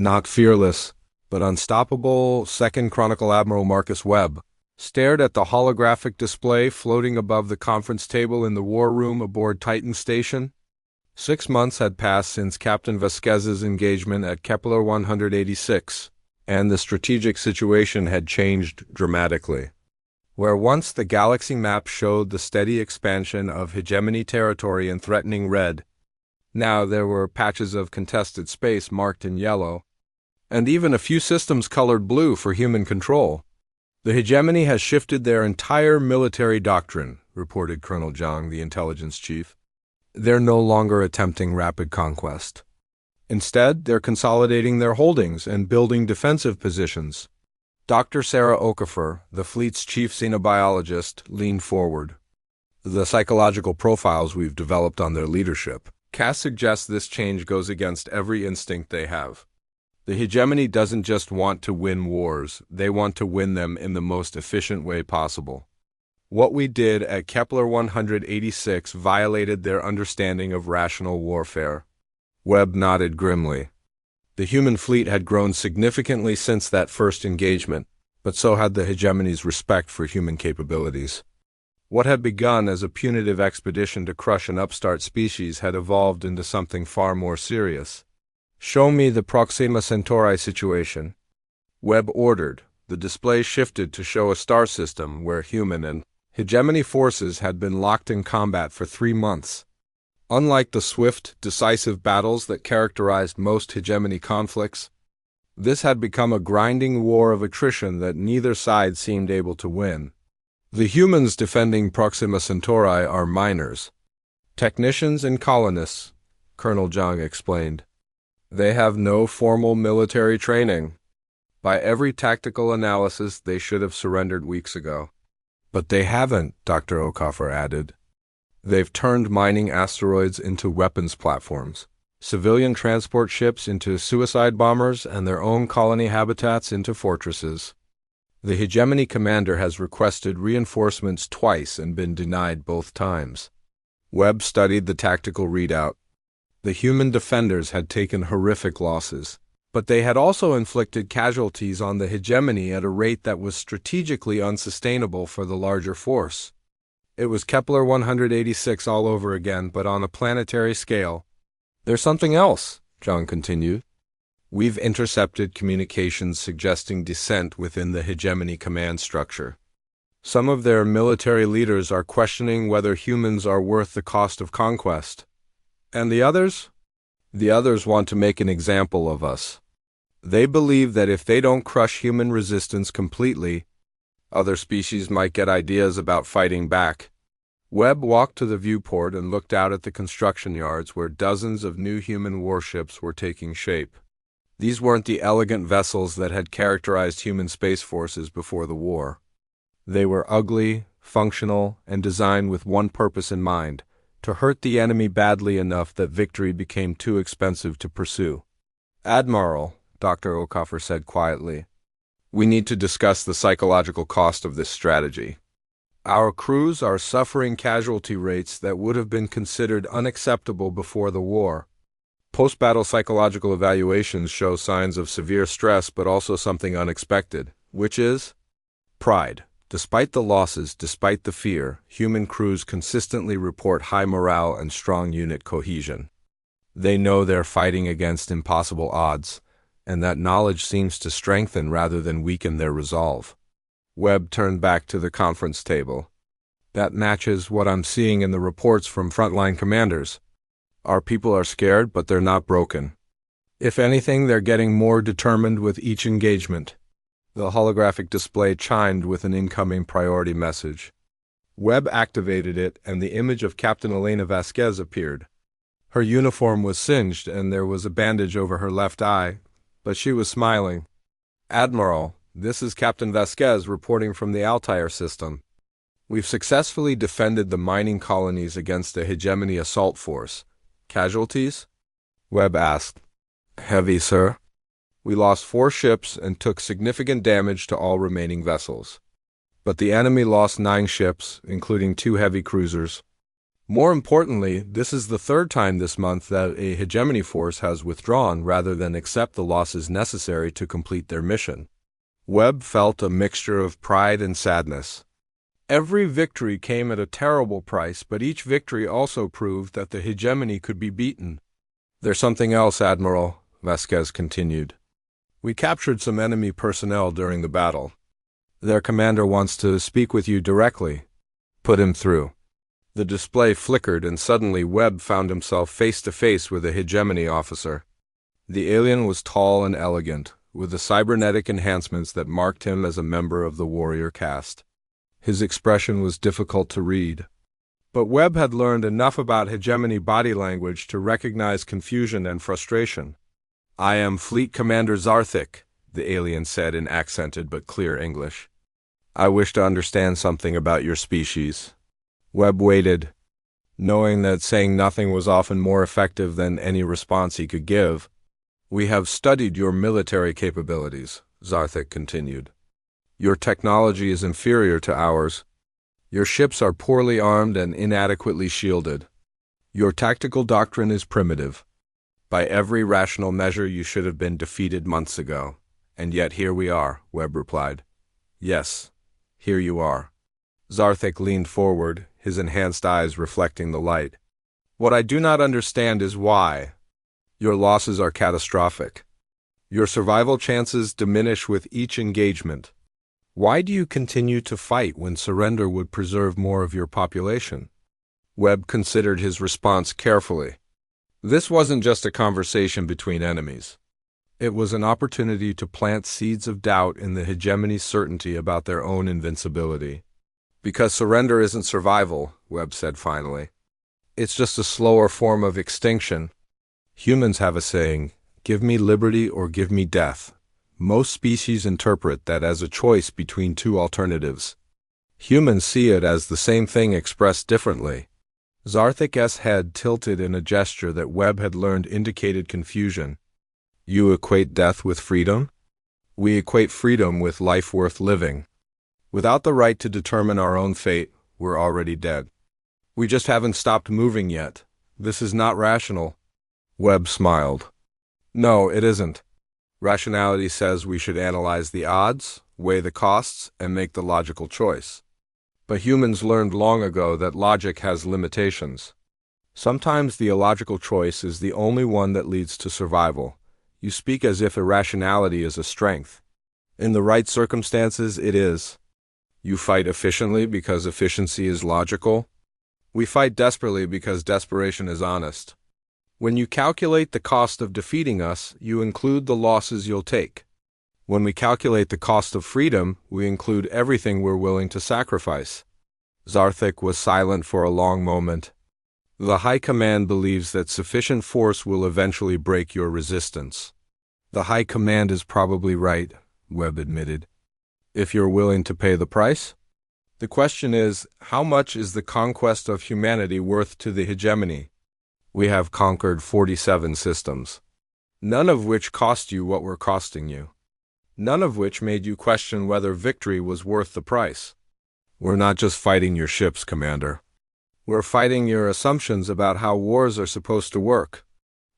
Not fearless, but unstoppable, Second Chronicle Admiral Marcus Webb stared at the holographic display floating above the conference table in the war room aboard Titan Station. 6 months had passed since Captain Vasquez's engagement at Kepler 186, and the strategic situation had changed dramatically. Where once the galaxy map showed the steady expansion of hegemony territory in threatening red, now there were patches of contested space marked in yellow, and even a few systems colored blue for human control. The hegemony has shifted their entire military doctrine, reported Colonel Zhang, the intelligence chief. They're no longer attempting rapid conquest. Instead, they're consolidating their holdings and building defensive positions. Dr. Sarah Okafor, the fleet's chief xenobiologist, leaned forward. The psychological profiles we've developed on their leadership. Cass suggests this change goes against every instinct they have. The hegemony doesn't just want to win wars, they want to win them in the most efficient way possible. What we did at Kepler 186 violated their understanding of rational warfare. Webb nodded grimly. The human fleet had grown significantly since that first engagement, but so had the hegemony's respect for human capabilities. What had begun as a punitive expedition to crush an upstart species had evolved into something far more serious. "Show me the Proxima Centauri situation," Webb ordered. The display shifted to show a star system where human and hegemony forces had been locked in combat for 3 months. Unlike the swift, decisive battles that characterized most hegemony conflicts, this had become a grinding war of attrition that neither side seemed able to win. The humans defending Proxima Centauri are miners, technicians and colonists, Colonel Zhang explained. They have no formal military training. By every tactical analysis, they should have surrendered weeks ago. But they haven't, Dr. Okafor added. They've turned mining asteroids into weapons platforms, civilian transport ships into suicide bombers, and their own colony habitats into fortresses. The hegemony commander has requested reinforcements twice and been denied both times. Webb studied the tactical readout. The human defenders had taken horrific losses, but they had also inflicted casualties on the hegemony at a rate that was strategically unsustainable for the larger force. It was Kepler 186 all over again, but on a planetary scale. "There's something else," John continued. "We've intercepted communications suggesting dissent within the hegemony command structure. Some of their military leaders are questioning whether humans are worth the cost of conquest. And the others? The others want to make an example of us. They believe that if they don't crush human resistance completely, other species might get ideas about fighting back." Webb walked to the viewport and looked out at the construction yards where dozens of new human warships were taking shape. These weren't the elegant vessels that had characterized human space forces before the war. They were ugly, functional, and designed with one purpose in mind: to hurt the enemy badly enough that victory became too expensive to pursue. "Admiral," Dr. Okafor said quietly, "we need to discuss the psychological cost of this strategy. Our crews are suffering casualty rates that would have been considered unacceptable before the war. Post-battle psychological evaluations show signs of severe stress, but also something unexpected, which is pride. Despite the losses, despite the fear, human crews consistently report high morale and strong unit cohesion. They know they're fighting against impossible odds, and that knowledge seems to strengthen rather than weaken their resolve." Webb turned back to the conference table. "That matches what I'm seeing in the reports from frontline commanders. Our people are scared, but they're not broken. If anything, they're getting more determined with each engagement." The holographic display chimed with an incoming priority message. Webb activated it, and the image of Captain Elena Vasquez appeared. Her uniform was singed, and there was a bandage over her left eye, but she was smiling. "Admiral, this is Captain Vasquez reporting from the Altair system. We've successfully defended the mining colonies against a hegemony assault force. Casualties?" Webb asked. "Heavy, sir. We lost 4 ships and took significant damage to all remaining vessels. But the enemy lost 9 ships, including 2 heavy cruisers. More importantly, this is the third time this month that a hegemony force has withdrawn rather than accept the losses necessary to complete their mission. Webb felt a mixture of pride and sadness. Every victory came at a terrible price, but each victory also proved that the hegemony could be beaten. "There's something else, Admiral," Vasquez continued. "We captured some enemy personnel during the battle. Their commander wants to speak with you directly. Put him through." The display flickered, and suddenly Webb found himself face to face with a hegemony officer. The alien was tall and elegant, with the cybernetic enhancements that marked him as a member of the warrior caste. His expression was difficult to read. But Webb had learned enough about hegemony body language to recognize confusion and frustration. "I am Fleet Commander Zarthik," the alien said in accented but clear English. "I wish to understand something about your species." Webb waited, knowing that saying nothing was often more effective than any response he could give. "We have studied your military capabilities," Zarthik continued. "Your technology is inferior to ours. Your ships are poorly armed and inadequately shielded. Your tactical doctrine is primitive. By every rational measure, you should have been defeated months ago. And yet here we are," Webb replied. "Yes, here you are." Zarthik leaned forward, his enhanced eyes reflecting the light. "What I do not understand is why. Your losses are catastrophic. Your survival chances diminish with each engagement. Why do you continue to fight when surrender would preserve more of your population?" Webb considered his response carefully. This wasn't just a conversation between enemies. It was an opportunity to plant seeds of doubt in the hegemony's certainty about their own invincibility. "Because surrender isn't survival," Webb said finally. "It's just a slower form of extinction. Humans have a saying, 'Give me liberty or give me death.' Most species interpret that as a choice between two alternatives. Humans see it as the same thing expressed differently." Zarthik's head tilted in a gesture that Webb had learned indicated confusion. "You equate death with freedom?" "We equate freedom with life worth living. Without the right to determine our own fate, we're already dead. We just haven't stopped moving yet. This is not rational." Webb smiled. "No, it isn't. Rationality says we should analyze the odds, weigh the costs, and make the logical choice. But humans learned long ago that logic has limitations. Sometimes the illogical choice is the only one that leads to survival. You speak as if irrationality is a strength. In the right circumstances, it is. You fight efficiently because efficiency is logical. We fight desperately because desperation is honest. When you calculate the cost of defeating us, you include the losses you'll take. When we calculate the cost of freedom, we include everything we're willing to sacrifice." Zarthik was silent for a long moment. "The High Command believes that sufficient force will eventually break your resistance." "The High Command is probably right," Webb admitted. "If you're willing to pay the price? The question is, how much is the conquest of humanity worth to the hegemony? We have conquered 47 systems, none of which cost you what we're costing you. None of which made you question whether victory was worth the price. We're not just fighting your ships, Commander. We're fighting your assumptions about how wars are supposed to work."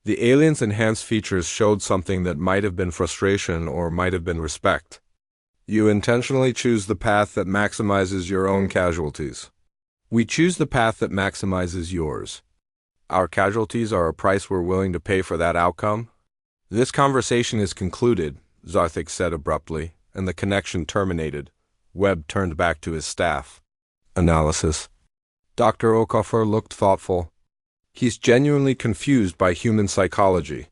The alien's enhanced features showed something that might have been frustration or might have been respect. "You intentionally choose the path that maximizes your own casualties. We choose the path that maximizes yours. Our casualties are a price we're willing to pay for that outcome." "This conversation is concluded," Zarthik said abruptly, and the connection terminated. Webb turned back to his staff. "Analysis." Dr. Okafor looked thoughtful. "He's genuinely confused by human psychology.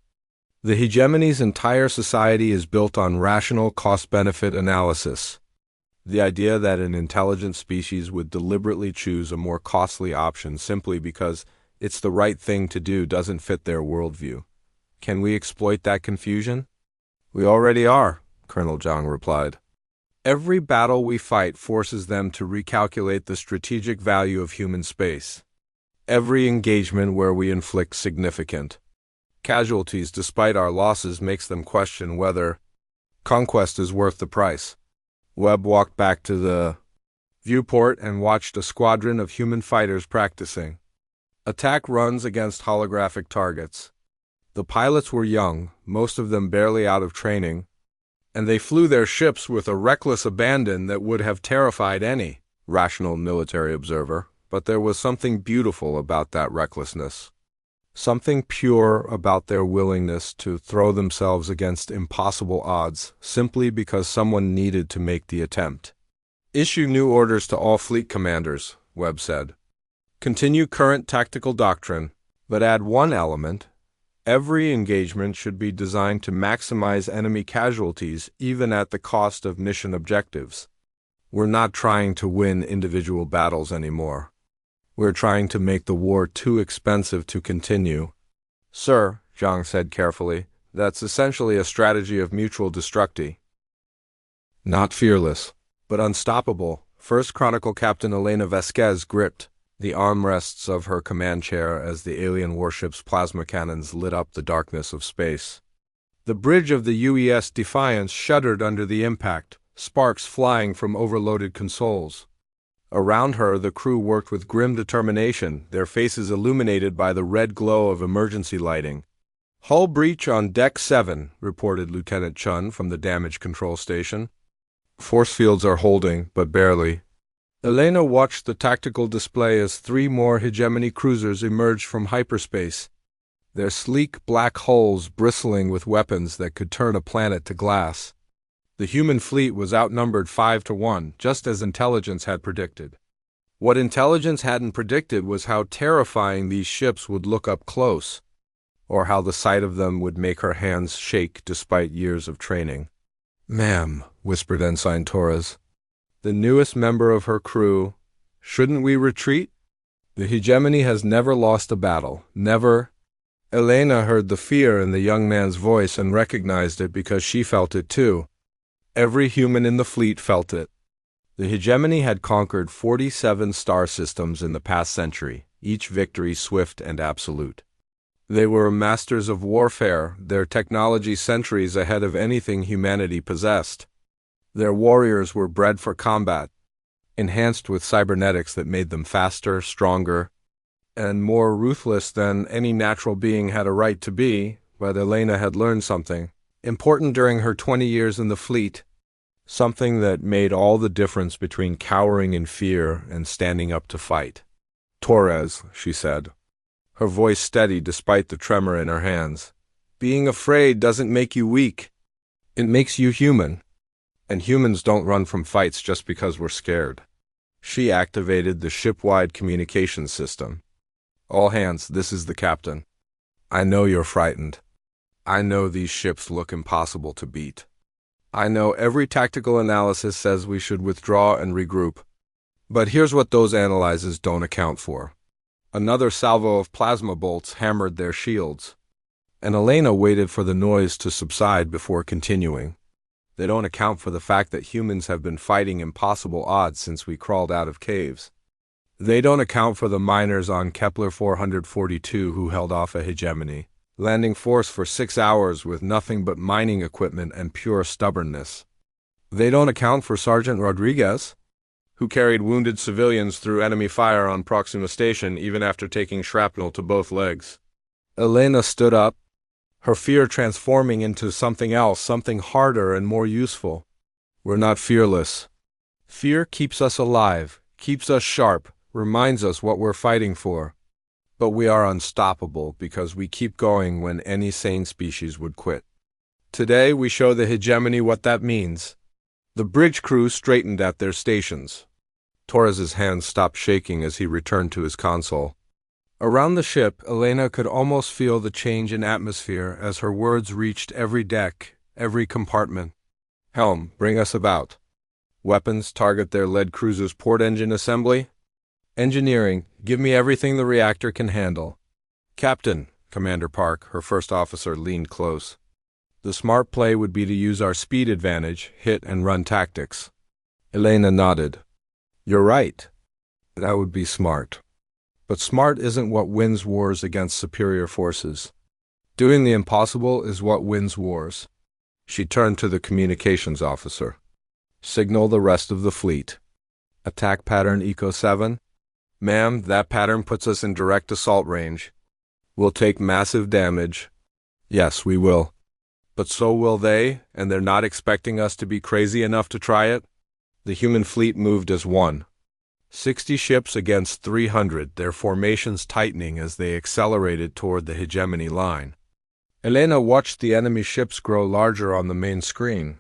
The hegemony's entire society is built on rational cost-benefit analysis. The idea that an intelligent species would deliberately choose a more costly option simply because it's the right thing to do doesn't fit their worldview. Can we exploit that confusion?" "We already are," Colonel Zhang replied. "Every battle we fight forces them to recalculate the strategic value of human space. Every engagement where we inflict significant casualties despite our losses makes them question whether conquest is worth the price." Webb walked back to the viewport and watched a squadron of human fighters practicing. Attack runs against holographic targets. The pilots were young, most of them barely out of training, and they flew their ships with a reckless abandon that would have terrified any rational military observer. But there was something beautiful about that recklessness. Something pure about their willingness to throw themselves against impossible odds simply because someone needed to make the attempt. Issue new orders to all fleet commanders, Webb said. Continue current tactical doctrine, but add one element. Every engagement should be designed to maximize enemy casualties even at the cost of mission objectives. We're not trying to win individual battles anymore. We're trying to make the war too expensive to continue. Sir, Zhang said carefully, that's essentially a strategy of mutual destructi. Not fearless, but unstoppable. First Chronicle Captain Elena Vasquez gripped the armrests of her command chair as the alien warship's plasma cannons lit up the darkness of space. The bridge of the UES Defiance shuddered under the impact, sparks flying from overloaded consoles. Around her, the crew worked with grim determination, their faces illuminated by the red glow of emergency lighting. Hull breach on Deck 7, reported Lieutenant Chun from the damage control station. Force fields are holding, but barely. Elena watched the tactical display as 3 more hegemony cruisers emerged from hyperspace, their sleek black hulls bristling with weapons that could turn a planet to glass. The human fleet was outnumbered 5-1, just as intelligence had predicted. What intelligence hadn't predicted was how terrifying these ships would look up close, or how the sight of them would make her hands shake despite years of training. "Ma'am," whispered Ensign Torres, the newest member of her crew, "shouldn't we retreat? The hegemony has never lost a battle, never." Elena heard the fear in the young man's voice and recognized it because she felt it too. Every human in the fleet felt it. The hegemony had conquered 47 star systems in the past century, each victory swift and absolute. They were masters of warfare, their technology centuries ahead of anything humanity possessed. Their warriors were bred for combat, enhanced with cybernetics that made them faster, stronger, and more ruthless than any natural being had a right to be. But Elena had learned something important during her 20 years in the fleet, something that made all the difference between cowering in fear and standing up to fight. "Torres," she said, her voice steady despite the tremor in her hands, "being afraid doesn't make you weak. It makes you human. And humans don't run from fights just because we're scared." She activated the ship-wide communication system. "All hands, this is the captain. I know you're frightened. I know these ships look impossible to beat. I know every tactical analysis says we should withdraw and regroup. But here's what those analyses don't account for." Another salvo of plasma bolts hammered their shields, and Elena waited for the noise to subside before continuing. "They don't account for the fact that humans have been fighting impossible odds since we crawled out of caves. They don't account for the miners on Kepler 442 who held off a hegemony, landing force for 6 hours with nothing but mining equipment and pure stubbornness. They don't account for Sergeant Rodriguez, who carried wounded civilians through enemy fire on Proxima Station even after taking shrapnel to both legs." Elena stood up, her fear transforming into something else, something harder and more useful. "We're not fearless. Fear keeps us alive, keeps us sharp, reminds us what we're fighting for. But we are unstoppable because we keep going when any sane species would quit. Today we show the hegemony what that means." The bridge crew straightened at their stations. Torres's hands stopped shaking as he returned to his console. Around the ship, Elena could almost feel the change in atmosphere as her words reached every deck, every compartment. "Helm, bring us about. Weapons, target their lead cruiser's port engine assembly. Engineering, give me everything the reactor can handle." "Captain," Commander Park, her first officer, leaned close. "The smart play would be to use our speed advantage, hit and run tactics." Elena nodded. "You're right. That would be smart. But smart isn't what wins wars against superior forces. Doing the impossible is what wins wars." She turned to the communications officer. "Signal the rest of the fleet. Attack pattern Eco 7. Ma'am, that pattern puts us in direct assault range. We'll take massive damage. Yes, we will. But so will they, and they're not expecting us to be crazy enough to try it? The human fleet moved as one. 60 ships against 300, their formations tightening as they accelerated toward the hegemony line. Elena watched the enemy ships grow larger on the main screen,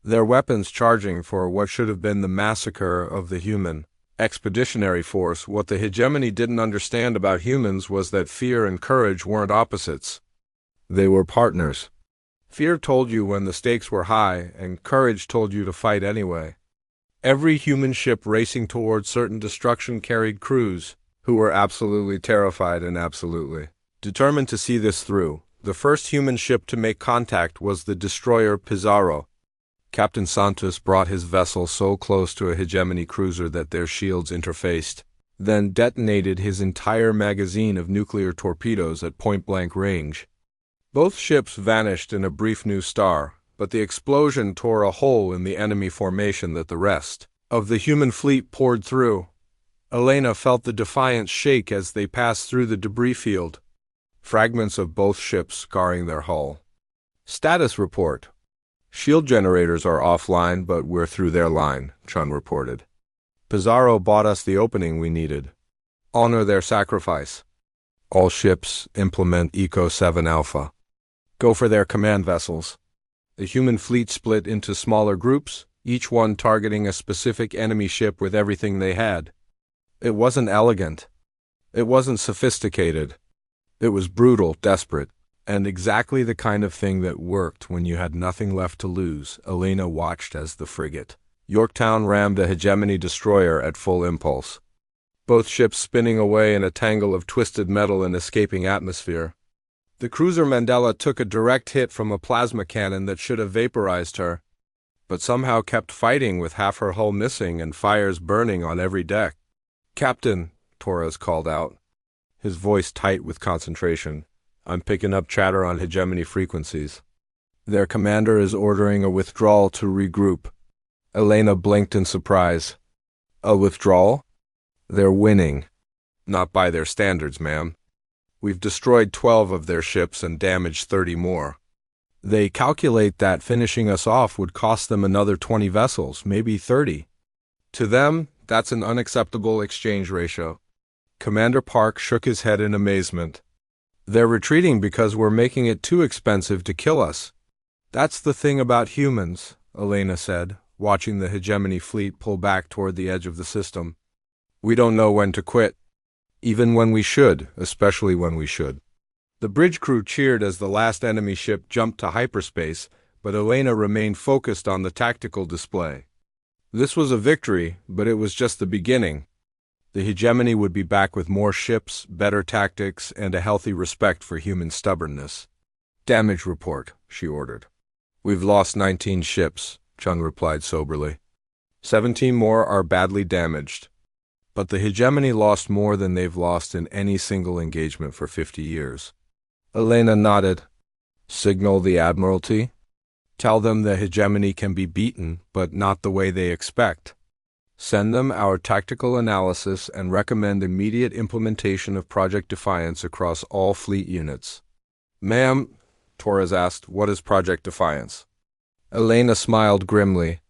their weapons charging for what should have been the massacre of the human expeditionary force. What the hegemony didn't understand about humans was that fear and courage weren't opposites. They were partners. Fear told you when the stakes were high, and courage told you to fight anyway. Every human ship racing towards certain destruction carried crews who were absolutely terrified and absolutely determined to see this through. The first human ship to make contact was the destroyer Pizarro. Captain Santos brought his vessel so close to a hegemony cruiser that their shields interfaced, then detonated his entire magazine of nuclear torpedoes at point-blank range. Both ships vanished in a brief new star, but the explosion tore a hole in the enemy formation that the rest of the human fleet poured through. Elena felt the Defiance shake as they passed through the debris field, fragments of both ships scarring their hull. Status report. Shield generators are offline, but we're through their line, Chun reported. Pizarro bought us the opening we needed. Honor their sacrifice. All ships implement Eco 7 Alpha. Go for their command vessels. The human fleet split into smaller groups, each one targeting a specific enemy ship with everything they had. It wasn't elegant. It wasn't sophisticated. It was brutal, desperate, and exactly the kind of thing that worked when you had nothing left to lose. Elena watched as the frigate Yorktown rammed a hegemony destroyer at full impulse, both ships spinning away in a tangle of twisted metal and escaping atmosphere. The cruiser Mandela took a direct hit from a plasma cannon that should have vaporized her, but somehow kept fighting with half her hull missing and fires burning on every deck. "Captain," Torres called out, his voice tight with concentration, "I'm picking up chatter on hegemony frequencies. Their commander is ordering a withdrawal to regroup." Elena blinked in surprise. "A withdrawal? They're winning." "Not by their standards, ma'am. We've destroyed 12 of their ships and damaged 30 more. They calculate that finishing us off would cost them another 20 vessels, maybe 30. To them, that's an unacceptable exchange ratio." Commander Park shook his head in amazement. "They're retreating because we're making it too expensive to kill us." "That's the thing about humans," Elena said, watching the hegemony fleet pull back toward the edge of the system. "We don't know when to quit. Even when we should, especially when we should." The bridge crew cheered as the last enemy ship jumped to hyperspace, but Elena remained focused on the tactical display. This was a victory, but it was just the beginning. The hegemony would be back with more ships, better tactics, and a healthy respect for human stubbornness. "Damage report," she ordered. "We've lost 19 ships," Chun replied soberly. 17 more are badly damaged. But the hegemony lost more than they've lost in any single engagement for 50 years. Elena nodded. "Signal the Admiralty. Tell them the hegemony can be beaten, but not the way they expect. Send them our tactical analysis and recommend immediate implementation of Project Defiance across all fleet units." "Ma'am," Torres asked, "what is Project Defiance?" Elena smiled grimly.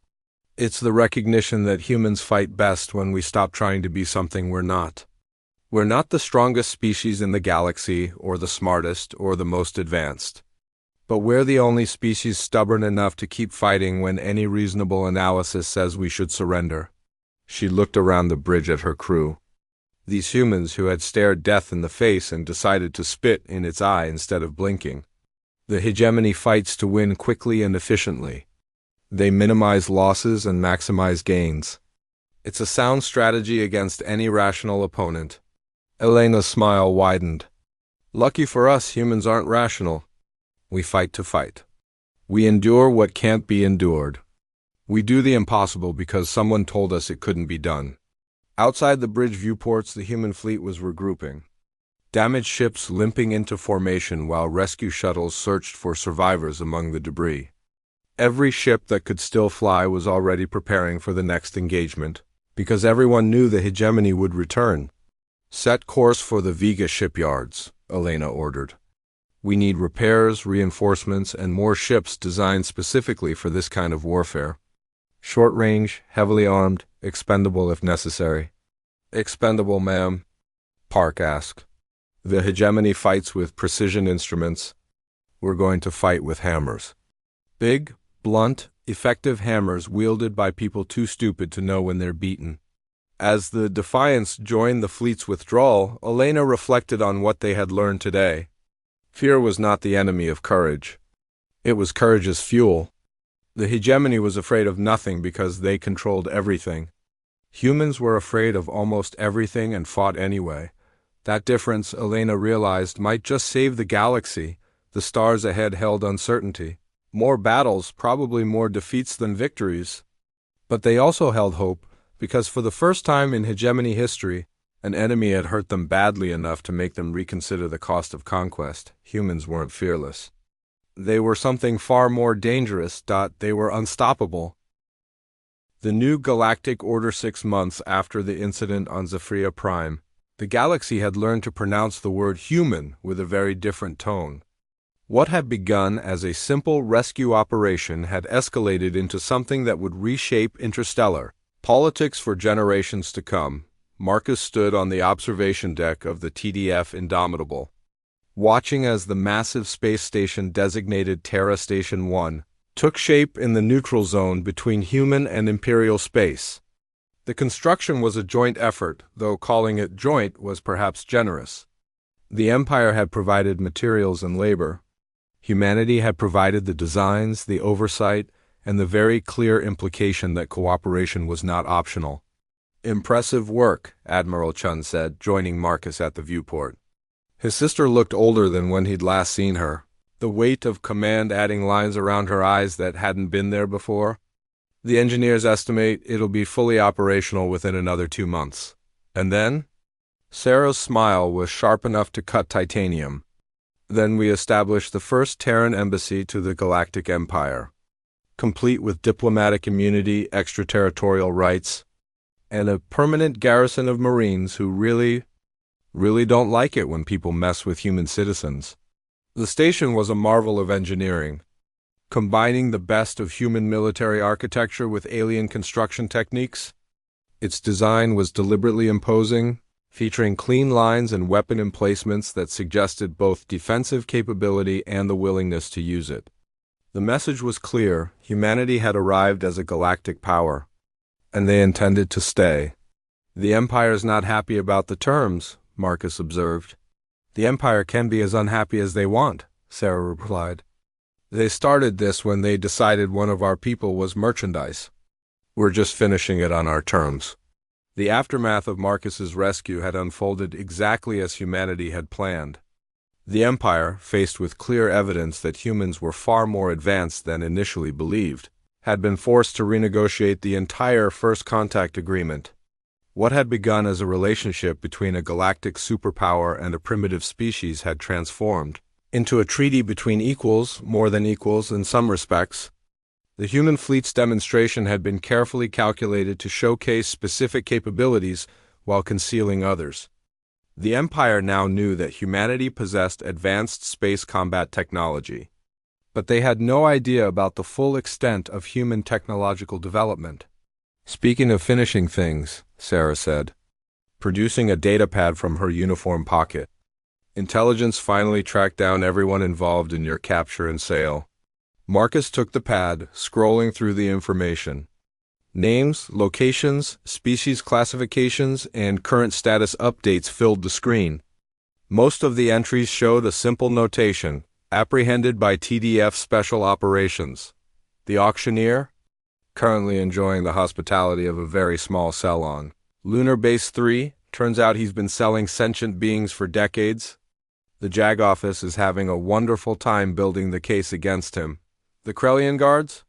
"It's the recognition that humans fight best when we stop trying to be something we're not. We're not the strongest species in the galaxy, or the smartest, or the most advanced. But we're the only species stubborn enough to keep fighting when any reasonable analysis says we should surrender." She looked around the bridge at her crew. These humans who had stared death in the face and decided to spit in its eye instead of blinking. The hegemony fights to win quickly and efficiently. They minimize losses and maximize gains. It's a sound strategy against any rational opponent. Elena's smile widened. "Lucky for us, humans aren't rational. We fight to fight. We endure what can't be endured. We do the impossible because someone told us it couldn't be done." Outside the bridge viewports, the human fleet was regrouping. Damaged ships limping into formation while rescue shuttles searched for survivors among the debris. Every ship that could still fly was already preparing for the next engagement, because everyone knew the hegemony would return, Set course for the Vega shipyards, Elena ordered. We need repairs, reinforcements, and more ships designed specifically for this kind of warfare. Short range, heavily armed, expendable if necessary. Expendable, ma'am, Park asked. The hegemony fights with precision instruments. We're going to fight with hammers. Big, blunt, effective hammers wielded by people too stupid to know when they're beaten. As the Defiance joined the fleet's withdrawal, Elena reflected on what they had learned today. Fear was not the enemy of courage. It was courage's fuel. The hegemony was afraid of nothing because they controlled everything. Humans were afraid of almost everything and fought anyway. That difference, Elena realized, might just save the galaxy. The stars ahead held uncertainty. More battles, probably more defeats than victories. But they also held hope, because for the first time in hegemony history, an enemy had hurt them badly enough to make them reconsider the cost of conquest. Humans weren't fearless. They were something far more dangerous. They were unstoppable. The new galactic order 6 months after the incident on Zephyria Prime, the galaxy had learned to pronounce the word human with a very different tone. What had begun as a simple rescue operation had escalated into something that would reshape interstellar politics for generations to come. Marcus stood on the observation deck of the TDF Indomitable, watching as the massive space station designated Terra Station 1 took shape in the neutral zone between human and imperial space. The construction was a joint effort, though calling it joint was perhaps generous. The Empire had provided materials and labor. Humanity had provided the designs, the oversight, and the very clear implication that cooperation was not optional. Impressive work, Admiral Chun said, joining Marcus at the viewport. His sister looked older than when he'd last seen her, the weight of command adding lines around her eyes that hadn't been there before. The engineers estimate it'll be fully operational within another 2 months. And then? Sarah's smile was sharp enough to cut titanium. Then we established the first Terran embassy to the Galactic Empire, complete with diplomatic immunity, extraterritorial rights, and a permanent garrison of Marines who really don't like it when people mess with human citizens. The station was a marvel of engineering, combining the best of human military architecture with alien construction techniques. Its design was deliberately imposing, featuring clean lines and weapon emplacements that suggested both defensive capability and the willingness to use it. The message was clear: humanity had arrived as a galactic power, and they intended to stay. The Empire's not happy about the terms, Marcus observed. The Empire can be as unhappy as they want, Sarah replied. They started this when they decided one of our people was merchandise. We're just finishing it on our terms. The aftermath of Marcus's rescue had unfolded exactly as humanity had planned. The Empire, faced with clear evidence that humans were far more advanced than initially believed, had been forced to renegotiate the entire First Contact Agreement. What had begun as a relationship between a galactic superpower and a primitive species had transformed into a treaty between equals, more than equals in some respects. The human fleet's demonstration had been carefully calculated to showcase specific capabilities while concealing others. The Empire now knew that humanity possessed advanced space combat technology, but they had no idea about the full extent of human technological development. Speaking of finishing things, Sarah said, producing a datapad from her uniform pocket. Intelligence finally tracked down everyone involved in your capture and sale. Marcus took the pad, scrolling through the information. Names, locations, species classifications, and current status updates filled the screen. Most of the entries showed a simple notation: apprehended by TDF Special Operations. The auctioneer? Currently enjoying the hospitality of a very small cell on Lunar Base 3. Turns out he's been selling sentient beings for decades. The JAG office is having a wonderful time building the case against him. The Krellian guards?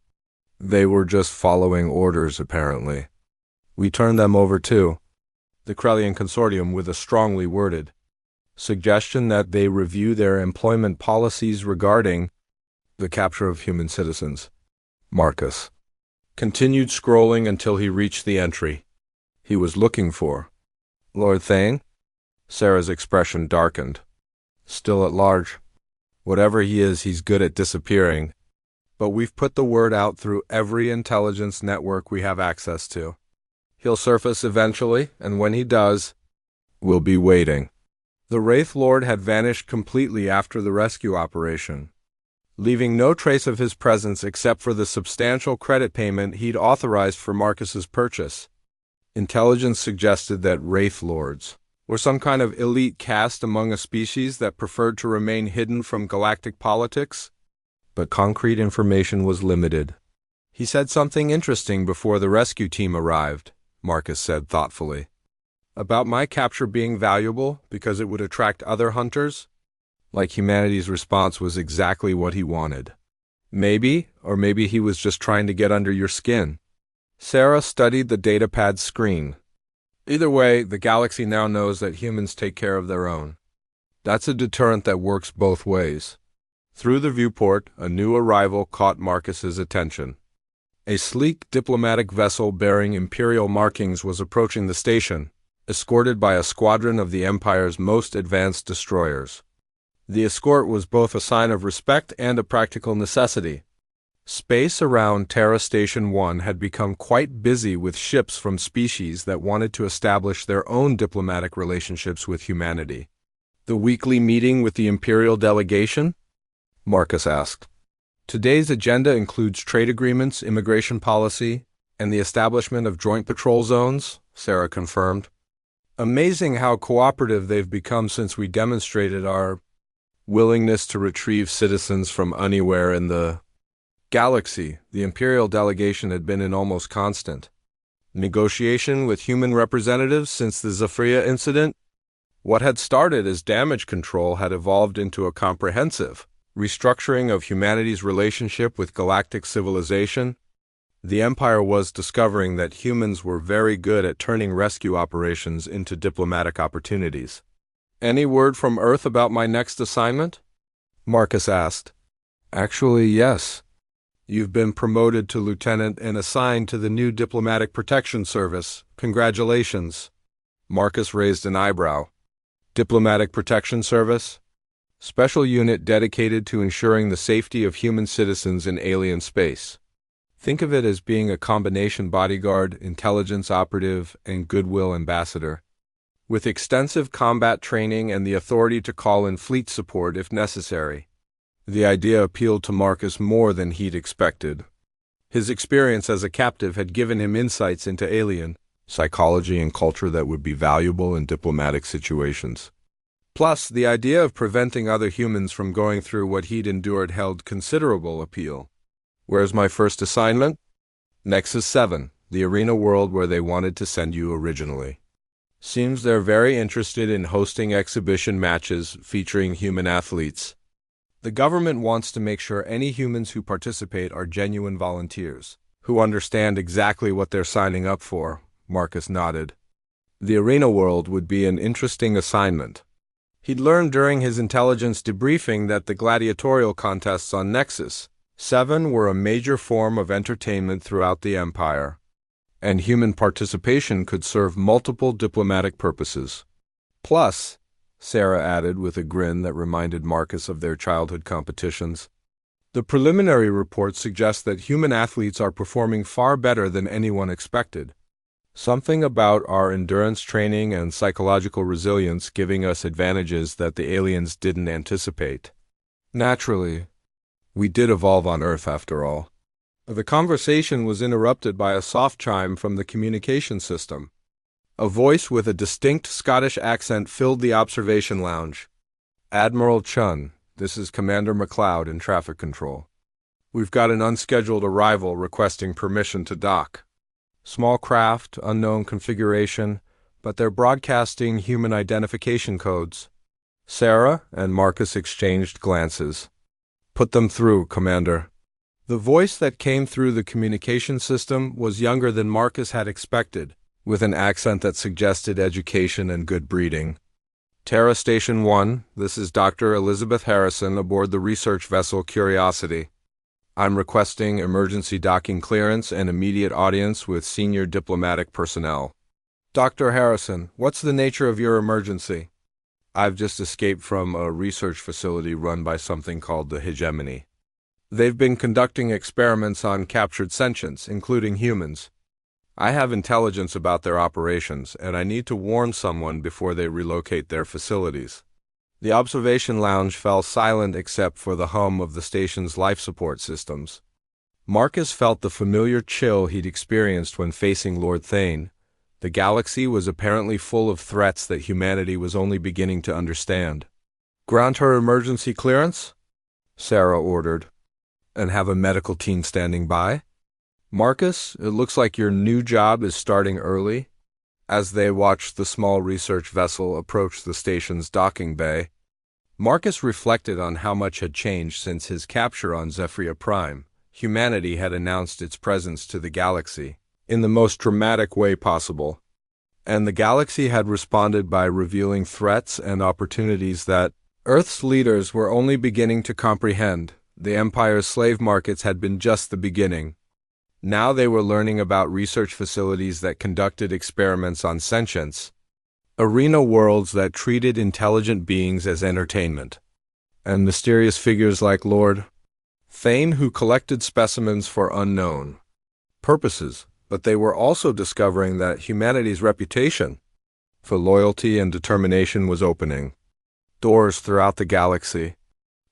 They were just following orders, apparently. We turned them over too. The Krellian Consortium with a strongly worded suggestion that they review their employment policies regarding the capture of human citizens. Marcus continued scrolling until he reached the entry he was looking for. Lord Thane? Sarah's expression darkened. Still at large. Whatever he is, he's good at disappearing. But we've put the word out through every intelligence network we have access to. He'll surface eventually, and when he does, we'll be waiting. The Wraith Lord had vanished completely after the rescue operation, leaving no trace of his presence except for the substantial credit payment he'd authorized for Marcus's purchase. Intelligence suggested that Wraith Lords were some kind of elite caste among a species that preferred to remain hidden from galactic politics, but concrete information was limited. He said something interesting before the rescue team arrived, Marcus said thoughtfully. About my capture being valuable because it would attract other hunters? Like humanity's response was exactly what he wanted. Maybe, or maybe he was just trying to get under your skin. Sarah studied the datapad screen. Either way, the galaxy now knows that humans take care of their own. That's a deterrent that works both ways. Through the viewport, a new arrival caught Marcus's attention. A sleek diplomatic vessel bearing Imperial markings was approaching the station, escorted by a squadron of the Empire's most advanced destroyers. The escort was both a sign of respect and a practical necessity. Space around Terra Station 1 had become quite busy with ships from species that wanted to establish their own diplomatic relationships with humanity. The weekly meeting with the Imperial delegation? Marcus asked. Today's agenda includes trade agreements, immigration policy, and the establishment of joint patrol zones, Sarah confirmed. Amazing how cooperative they've become since we demonstrated our willingness to retrieve citizens from anywhere in the galaxy. The Imperial delegation had been in almost constant negotiation with human representatives since the Zafria incident. What had started as damage control had evolved into a comprehensive restructuring of humanity's relationship with galactic civilization. The Empire was discovering that humans were very good at turning rescue operations into diplomatic opportunities. Any word from Earth about my next assignment? Marcus asked. Actually, yes. You've been promoted to lieutenant and assigned to the new Diplomatic Protection Service. Congratulations. Marcus raised an eyebrow. Diplomatic Protection Service? Special unit dedicated to ensuring the safety of human citizens in alien space. Think of it as being a combination bodyguard, intelligence operative, and goodwill ambassador, with extensive combat training and the authority to call in fleet support if necessary. The idea appealed to Marcus more than he'd expected. His experience as a captive had given him insights into alien psychology and culture that would be valuable in diplomatic situations. Plus, the idea of preventing other humans from going through what he'd endured held considerable appeal. Where's my first assignment? Nexus 7, the arena world where they wanted to send you originally. Seems they're very interested in hosting exhibition matches featuring human athletes. The government wants to make sure any humans who participate are genuine volunteers, who understand exactly what they're signing up for, Marcus nodded. The arena world would be an interesting assignment. He'd learned during his intelligence debriefing that the gladiatorial contests on Nexus 7 were a major form of entertainment throughout the Empire, and human participation could serve multiple diplomatic purposes. Plus, Sarah added with a grin that reminded Marcus of their childhood competitions, the preliminary reports suggest that human athletes are performing far better than anyone expected. Something about our endurance training and psychological resilience giving us advantages that the aliens didn't anticipate. Naturally, we did evolve on Earth after all. The conversation was interrupted by a soft chime from the communication system. A voice with a distinct Scottish accent filled the observation lounge. Admiral Chun, this is Commander McLeod in traffic control. We've got an unscheduled arrival requesting permission to dock. Small craft, unknown configuration, but they're broadcasting human identification codes. Sarah and Marcus exchanged glances. Put them through, Commander. The voice that came through the communication system was younger than Marcus had expected, with an accent that suggested education and good breeding. Terra Station 1, this is Dr. Elizabeth Harrison aboard the research vessel Curiosity. I'm requesting emergency docking clearance and immediate audience with senior diplomatic personnel. Dr. Harrison, what's the nature of your emergency? I've just escaped from a research facility run by something called the Hegemony. They've been conducting experiments on captured sentients, including humans. I have intelligence about their operations, and I need to warn someone before they relocate their facilities. The observation lounge fell silent except for the hum of the station's life support systems. Marcus felt the familiar chill he'd experienced when facing Lord Thane. The galaxy was apparently full of threats that humanity was only beginning to understand. "Grant her emergency clearance," Sarah ordered, "and have a medical team standing by. Marcus, it looks like your new job is starting early." As they watched the small research vessel approach the station's docking bay, Marcus reflected on how much had changed since his capture on Zephyria Prime. Humanity had announced its presence to the galaxy in the most dramatic way possible, and the galaxy had responded by revealing threats and opportunities that Earth's leaders were only beginning to comprehend. The Empire's slave markets had been just the beginning. Now they were learning about research facilities that conducted experiments on sentience, arena worlds that treated intelligent beings as entertainment, and mysterious figures like Lord Thane who collected specimens for unknown purposes. But they were also discovering that humanity's reputation for loyalty and determination was opening doors throughout the galaxy.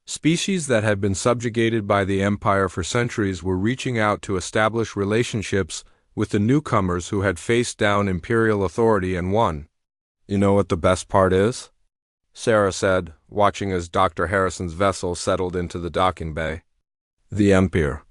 Species that had been subjugated by the Empire for centuries were reaching out to establish relationships with the newcomers who had faced down Imperial authority and won. "You know what the best part is?" Sarah said, watching as Dr. Harrison's vessel settled into the docking bay. "The Empire